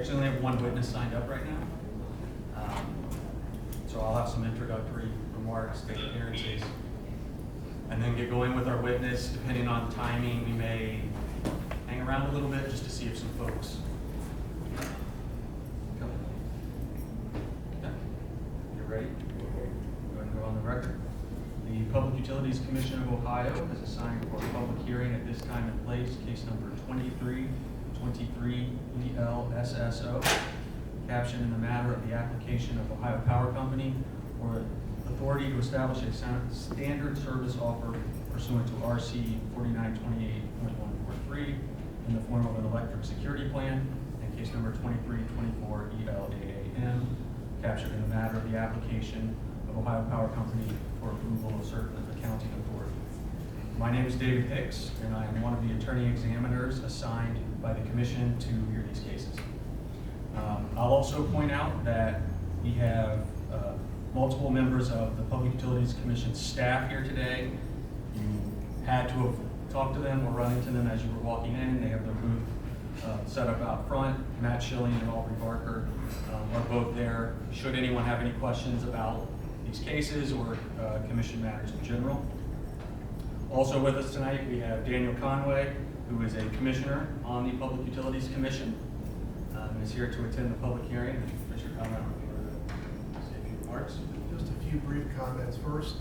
actually only have one witness signed up right now. So I'll have some introductory remarks, take appearances, and then get going with our witness. Depending on timing, we may hang around a little bit just to see if some folks come. Okay. You ready? Go ahead and go on the record. The Public Utilities Commission of Ohio has assigned for a public hearing at this time and place case number 2323 ELSSO, captioned in the matter of the application of Ohio Power Company for authority to establish a standard service offer pursuant to RC 4928.143 in the form of an electric security plan, and case number 2324 ELAAM, captured in the matter of the application of Ohio Power Company for approval of certain accounting authority. My name is David Hicks, and I am one of the attorney examiners assigned by the Commission to hear these cases. I'll also point out that we have multiple members of the Public Utilities Commission staff here today. You had to have talked to them or run into them as you were walking in. They have their booth set up out front. Matt Schilling and Aubrey Barker are both there. Should anyone have any questions about these cases or commission matters in general. Also with us tonight, we have Daniel Conway, who is a commissioner on the Public Utilities Commission, and is here to attend the public hearing. Mr. Conway, say a few remarks. Just a few brief comments. First,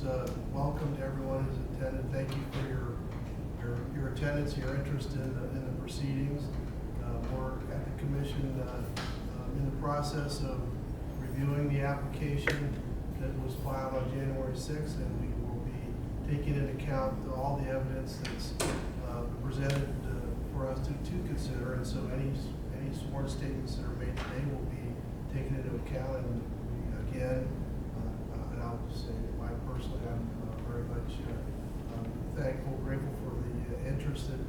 welcome to everyone who's attended. Thank you for your attendance, your interest in the proceedings. We're at the commission in the process of reviewing the application that was filed on January 6th, and we will be taking into account all the evidence that's presented for us to consider. And so any sworn statements that are made today will be taken into account. And again, and I'll just say, I personally, I'm very much grateful for the interest that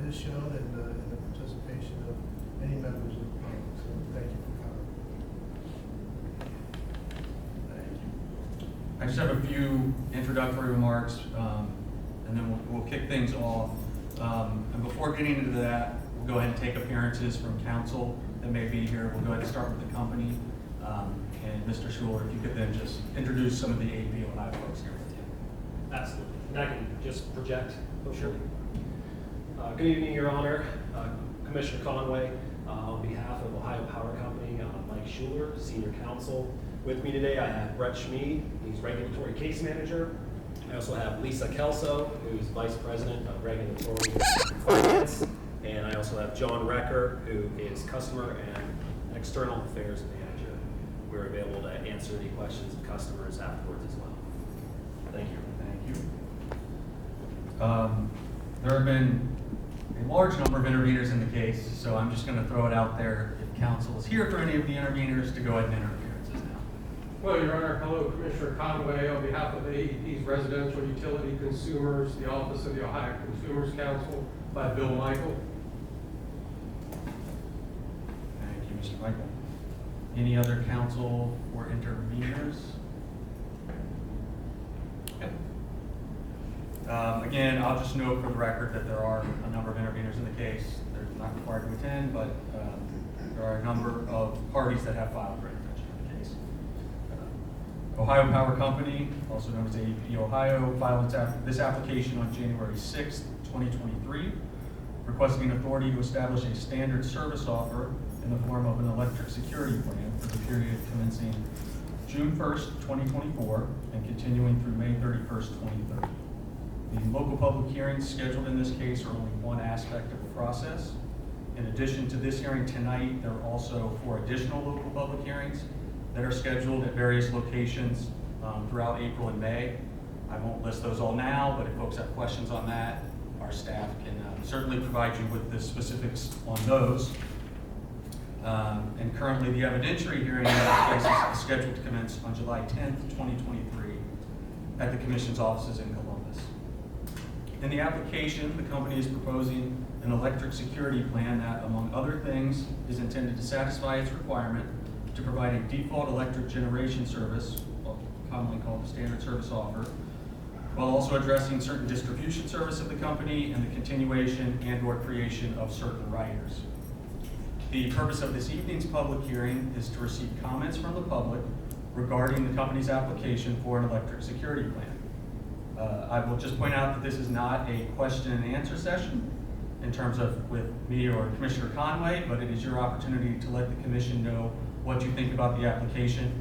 is shown and the participation of any members of the public. So thank you for coming. Thank you. I just have a few introductory remarks, and then we'll kick things off. And before getting into that, we'll go ahead and take appearances from counsel that may be here. We'll go ahead and start with the company. And Mr. Schuler, if you could then just introduce some of the AEP Ohio folks here with you. Absolutely. And I can just project. Sure. Good evening, Your Honor. Commissioner Conway, on behalf of Ohio Power Company, Mike Schuler, Senior Counsel. With me today, I have Brett Schmid, he's Regulatory Case Manager. I also have Lisa Kelso, who's Vice President of Regulatory Finance. And I also have John Recker, who is Customer and External Affairs Manager. We're available to answer any questions of customers afterwards as well. Thank you. Thank you. There have been a large number of interveners in the case, so I'm just going to throw it out there. If counsel is here for any of the interveners, to go ahead and enter appearances now. Well, Your Honor, hello, Commissioner Conway. On behalf of AEP's Residential Utility Consumers, the Office of the Ohio Consumers Council, by Bill Michael. Thank you, Mr. Michael. Any other counsel or interveners? Okay. Again, I'll just note for the record that there are a number of interveners in the case. They're not required to attend, but there are a number of parties that have filed for intervention in the case. Ohio Power Company, also known as AEP Ohio, filed this application on January 6th, 2023, requesting authority to establish a standard service offer in the form of an electric security plan for the period commencing June 1st, 2024 and continuing through May 31st, 2030. The local public hearings scheduled in this case are only one aspect of the process. In addition to this hearing tonight, there are also 4 additional local public hearings that are scheduled at various locations throughout April and May. I won't list those all now, but if folks have questions on that, our staff can certainly provide you with the specifics on those. And currently the evidentiary hearing in that case is scheduled to commence on July 10th, 2023 at the Commission's offices in Columbus. In the application, the company is proposing an electric security plan that, among other things, is intended to satisfy its requirement to provide a default electric generation service, commonly called the standard service offer, while also addressing certain distribution service of the company and the continuation and/or creation of certain riders. The purpose of this evening's public hearing is to receive comments from the public regarding the company's application for an electric security plan. I will just point out that this is not a question and answer session in terms of with me or Commissioner Conway, but it is your opportunity to let the commission know what you think about the application.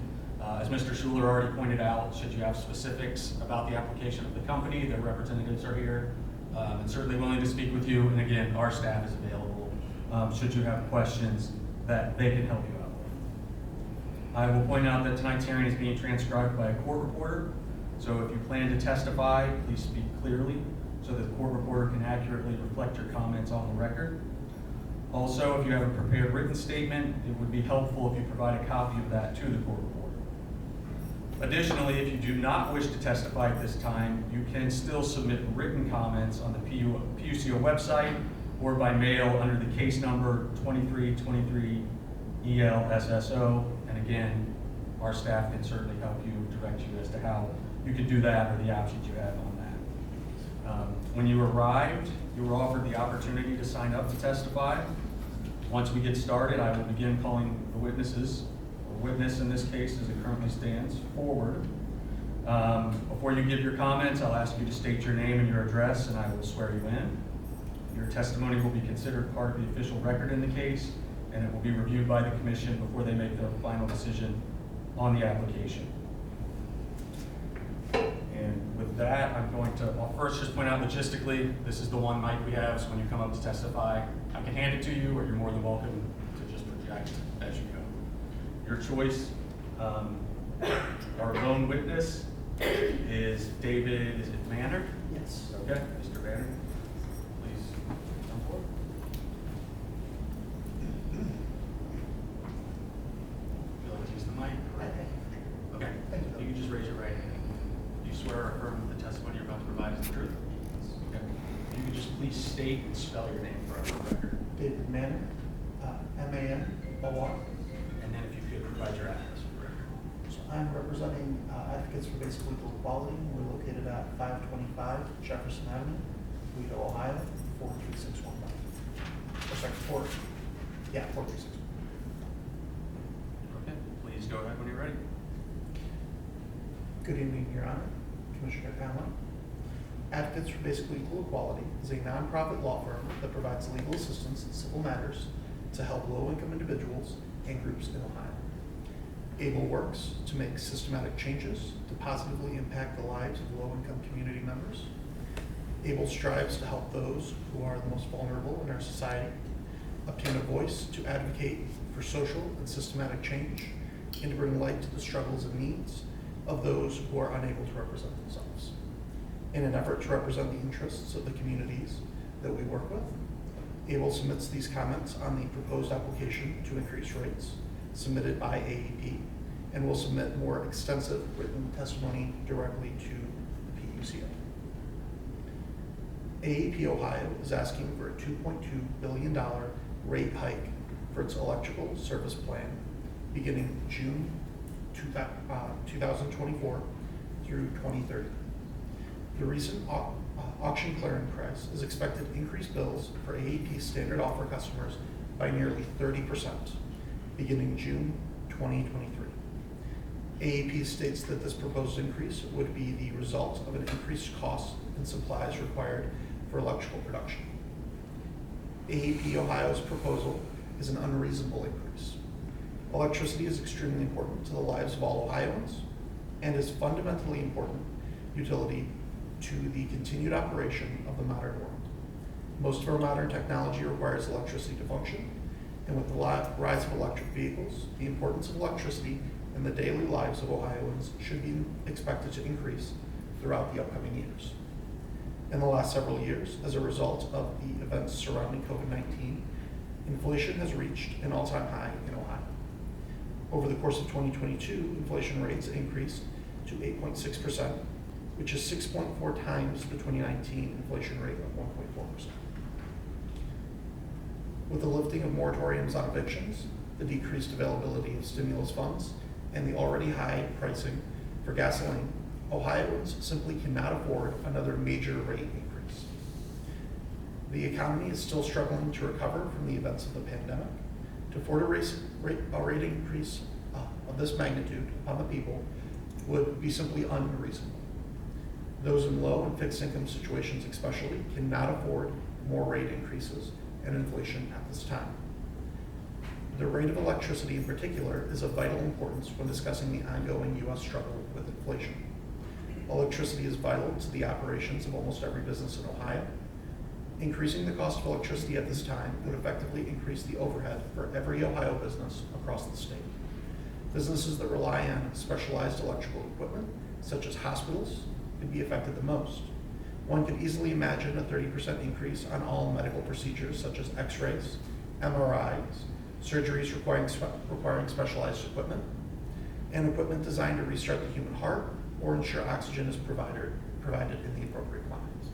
As Mr. Schuler already pointed out, should you have specifics about the application of the company, their representatives are here and certainly willing to speak with you. And again, our staff is available should you have questions that they can help you out with. I will point out that tonight's hearing is being transcribed by a court reporter. So if you plan to testify, please speak clearly so that the court reporter can accurately reflect your comments on the record. Also, if you have a prepared written statement, it would be helpful if you provide a copy of that to the court reporter. Additionally, if you do not wish to testify at this time, you can still submit written comments on the PUCO website or by mail under the case number 2323 ELSSO. And again, our staff can certainly help you, direct you as to how you could do that or the options you have on that. When you arrived, you were offered the opportunity to sign up to testify. Once we get started, I will begin calling the witnesses, or witness in this case as it currently stands, forward. Before you give your comments, I'll ask you to state your name and your address, and I will swear you in. Your testimony will be considered part of the official record in the case, and it will be reviewed by the commission before they make their final decision on the application. And with that, I'm going to first just point out logistically, this is the one mic we have, so when you come up to testify, I can hand it to you, or you're more than welcome to just project as you go. Your choice. Our lone witness is David, is it Manor? Yes. Okay, Mr. Manor, please come forward. You'll have to use the mic. Okay, if you can just raise your right hand. Do you swear or affirm that the testimony you're about to provide is the truth? Okay. If you could just please state and spell your name for our record. David Manor, M-A-N-O-R. And then if you could provide your address for the record. So I'm representing Advocates for Basic Legal Equality. We're located at 525 Jefferson Avenue, Toledo, Ohio, 43619. Oh, sorry, 436. Okay, please go ahead when you're ready. Good evening, Your Honor, Commissioner Conway. Advocates for Basic Legal Equality is a nonprofit law firm that provides legal assistance in civil matters to help low-income individuals and groups in Ohio. ABLE works to make systematic changes to positively impact the lives of low-income community members. ABLE strives to help those who are the most vulnerable in our society obtain a voice to advocate for social and systematic change and to bring light to the struggles and needs of those who are unable to represent themselves. In an effort to represent the interests of the communities that we work with, ABLE submits these comments on the proposed application to increase rates submitted by AEP, and will submit more extensive written testimony directly to the PUCO. AEP Ohio is asking for a $2.2 billion rate hike for its electrical service plan beginning June 2024 through 2030. The recent auction clearing price is expected to increase bills for AEP standard offer customers by nearly 30% beginning June 2023. AEP states that this proposed increase would be the result of an increased cost in supplies required for electrical production. AEP Ohio's proposal is an unreasonable increase. Electricity is extremely important to the lives of all Ohioans and is fundamentally important utility to the continued operation of the modern world. Most of our modern technology requires electricity to function, and with the rise of electric vehicles, the importance of electricity in the daily lives of Ohioans should be expected to increase throughout the upcoming years. In the last several years, as a result of the events surrounding COVID-19, inflation has reached an all-time high in Ohio. Over the course of 2022, inflation rates increased to 8.6%, which is 6.4 times the 2019 inflation rate of 1.4%. With the lifting of moratoriums on evictions, the decreased availability of stimulus funds, and the already high pricing for gasoline, Ohioans simply cannot afford another major rate increase. The economy is still struggling to recover from the events of the pandemic. To afford a rate increase of this magnitude upon the people would be simply unreasonable. Those in low and fixed income situations especially cannot afford more rate increases and inflation at this time. The rate of electricity in particular is of vital importance when discussing the ongoing U.S. struggle with inflation. Electricity is vital to the operations of almost every business in Ohio. Increasing the cost of electricity at this time would effectively increase the overhead for every Ohio business across the state. Businesses that rely on specialized electrical equipment, such as hospitals, could be affected the most. One could easily imagine a 30% increase on all medical procedures such as x-rays, MRIs, surgeries requiring specialized equipment, and equipment designed to restart the human heart or ensure oxygen is provided in the appropriate quantities.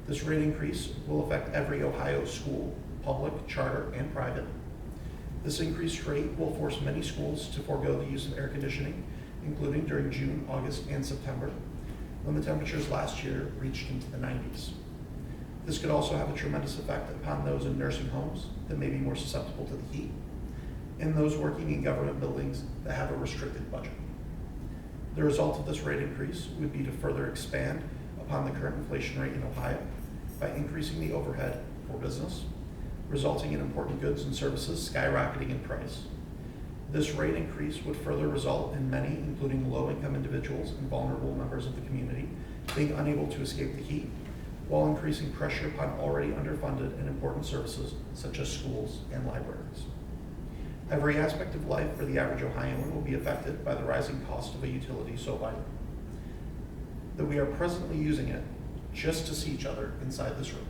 This rate increase will affect every Ohio school, public, charter, and private. This increased rate will force many schools to forego the use of air conditioning, including during June, August, and September, when the temperatures last year reached into the 90s. This could also have a tremendous effect upon those in nursing homes that may be more susceptible to the heat, and those working in government buildings that have a restricted budget. The result of this rate increase would be to further expand upon the current inflation rate in Ohio by increasing the overhead for business, resulting in important goods and services skyrocketing in price. This rate increase would further result in many, including low-income individuals and vulnerable members of the community, being unable to escape the heat, while increasing pressure upon already underfunded and important services such as schools and libraries. Every aspect of life for the average Ohioan will be affected by the rising cost of a utility so vital that we are presently using it just to see each other inside this room.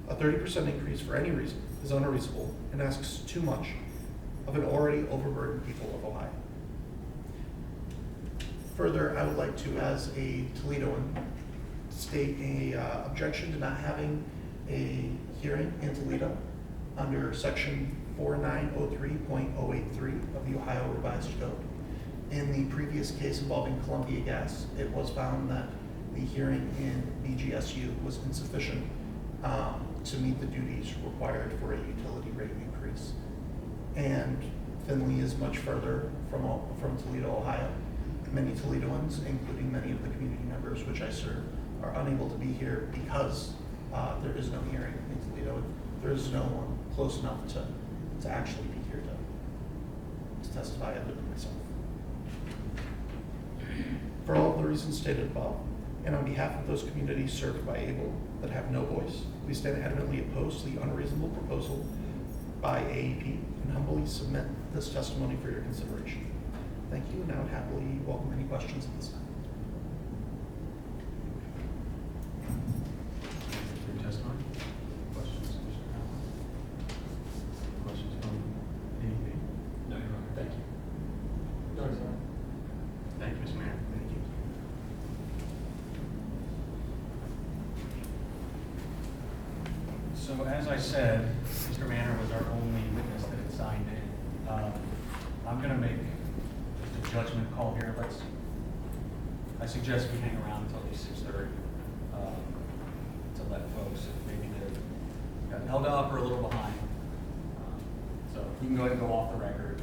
A 30% increase for any reason is unreasonable and asks too much of an already overburdened people of Ohio. Further, I would like to, as a Toledoan, state a objection to not having a hearing in Toledo under section 4903.083 of the Ohio Revised Code. In the previous case involving Columbia Gas, it was found that the hearing in BGSU was insufficient to meet the duties required for a utility rate increase. And Findlay is much further from Toledo, Ohio. Many Toledoans, including many of the community members which I serve, are unable to be here because there is no hearing in Toledo. There is no one close enough to actually be here to testify other than myself. For all of the reasons stated above, and on behalf of those communities served by ABLE that have no voice, we stand adamantly opposed to the unreasonable proposal by AEP and humbly submit this testimony for your consideration. Thank you, and I would happily welcome any questions at this time. For your testimony. Questions, Commissioner Conway? Questions from AEP? No, Your Honor. Thank you. No, Your Honor. Thank you, Mr. Mayor. Thank you. So as I said, Mr. Manor was our only witness that had signed in. I'm going to make just a judgment call here. I suggest we hang around until at least 6:30 to let folks, if maybe they've got held up or a little behind. So you can go ahead and go off the record.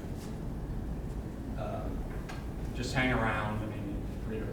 Just hang around. I mean, free to